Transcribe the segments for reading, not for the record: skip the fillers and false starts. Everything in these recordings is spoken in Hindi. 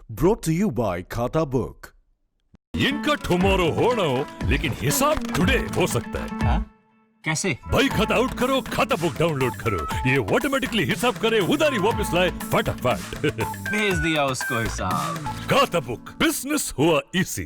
Brought to you by खाता बुक। इनका टुमारो हो ना हो, लेकिन हिसाब टुडे हो सकता है। हाँ? कैसे? भाई खाता आउट करो, खाता बुक डाउनलोड करो, ये ऑटोमेटिकली हिसाब करे, उधारी वापस लाए फटाफट। भेज दिया उसको हिसाब। खाता बुक, बिजनेस हुआ इजी।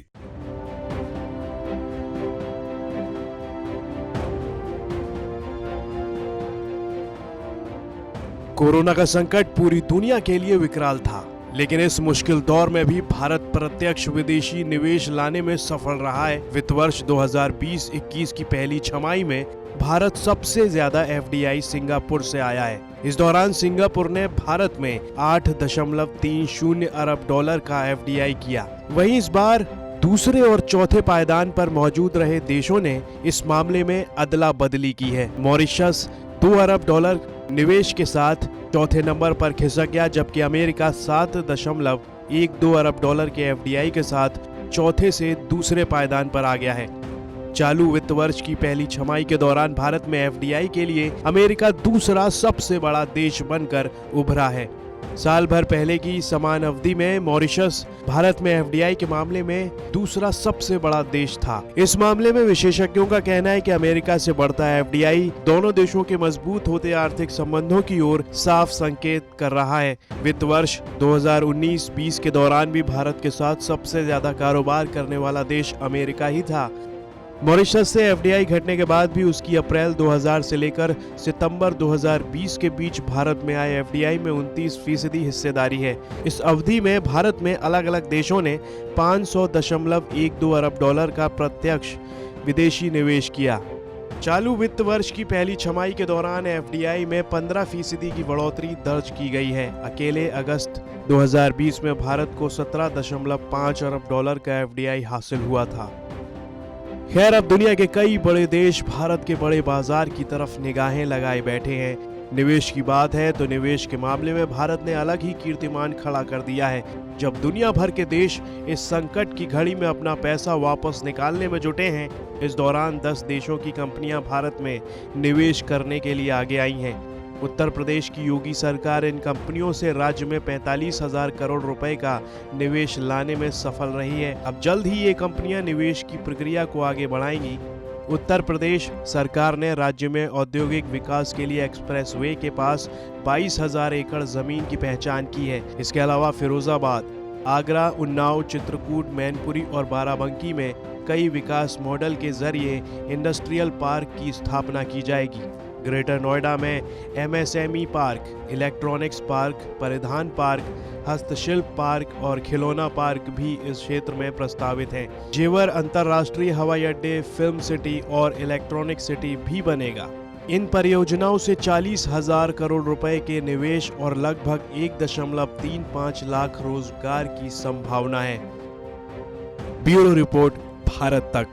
कोरोना का संकट पूरी दुनिया के लिए विकराल था, लेकिन इस मुश्किल दौर में भी भारत प्रत्यक्ष विदेशी निवेश लाने में सफल रहा है। वित्त वर्ष 2020-21 की पहली छमाही में भारत सबसे ज्यादा एफडीआई सिंगापुर से आया है। इस दौरान सिंगापुर ने भारत में 8.30 अरब डॉलर का एफडीआई किया। वहीं इस बार दूसरे और चौथे पायदान पर मौजूद रहे देशों ने इस मामले में अदला बदली की है। मॉरिशस 2 अरब डॉलर निवेश के साथ चौथे नंबर पर खिसक गया, जबकि अमेरिका 7.12 अरब डॉलर के एफडीआई के साथ चौथे से दूसरे पायदान पर आ गया है। चालू वित्त वर्ष की पहली छमाही के दौरान भारत में एफडीआई के लिए अमेरिका दूसरा सबसे बड़ा देश बनकर उभरा है। साल भर पहले की समान अवधि में मॉरिशस भारत में एफडीआई के मामले में दूसरा सबसे बड़ा देश था। इस मामले में विशेषज्ञों का कहना है कि अमेरिका से बढ़ता एफडीआई दोनों देशों के मजबूत होते आर्थिक संबंधों की ओर साफ संकेत कर रहा है। वित्त वर्ष 2019-20 के दौरान भी भारत के साथ सबसे ज्यादा कारोबार करने वाला देश अमेरिका ही था। मॉरिशस से एफडीआई घटने के बाद भी उसकी अप्रैल 2000 से लेकर सितंबर 2020 के बीच भारत में आए एफडीआई में 29% हिस्सेदारी है। इस अवधि में भारत में अलग अलग देशों ने 500.12 अरब डॉलर का प्रत्यक्ष विदेशी निवेश किया। चालू वित्त वर्ष की पहली छमाही के दौरान एफडीआई में 15% की बढ़ोतरी दर्ज की गई है। अकेले अगस्त 2020 में भारत को 17.5 अरब डॉलर का एफडीआई हासिल हुआ था। खैर, अब दुनिया के कई बड़े देश भारत के बड़े बाजार की तरफ निगाहें लगाए बैठे हैं। निवेश की बात है तो निवेश के मामले में भारत ने अलग ही कीर्तिमान खड़ा कर दिया है। जब दुनिया भर के देश इस संकट की घड़ी में अपना पैसा वापस निकालने में जुटे हैं, इस दौरान 10 देशों की कंपनियां भारत में निवेश करने के लिए आगे आई हैं। उत्तर प्रदेश की योगी सरकार इन कंपनियों से राज्य में 45,000 करोड़ रुपए का निवेश लाने में सफल रही है। अब जल्द ही ये कंपनियां निवेश की प्रक्रिया को आगे बढ़ाएंगी। उत्तर प्रदेश सरकार ने राज्य में औद्योगिक विकास के लिए एक्सप्रेसवे के पास 22,000 एकड़ जमीन की पहचान की है। इसके अलावा फिरोजाबाद, आगरा, उन्नाव, चित्रकूट, मैनपुरी और बाराबंकी में कई विकास मॉडल के जरिए इंडस्ट्रियल पार्क की स्थापना की जाएगी। ग्रेटर नोएडा में एमएसएमई पार्क, इलेक्ट्रॉनिक्स पार्क, परिधान पार्क, हस्तशिल्प पार्क और खिलौना पार्क भी इस क्षेत्र में प्रस्तावित हैं। जेवर अंतर्राष्ट्रीय हवाई अड्डे, फिल्म सिटी और इलेक्ट्रॉनिक सिटी भी बनेगा। इन परियोजनाओं से 40,000 करोड़ रुपए के निवेश और लगभग 1.35 लाख रोजगार की संभावना है। ब्यूरो रिपोर्ट, भारत तक।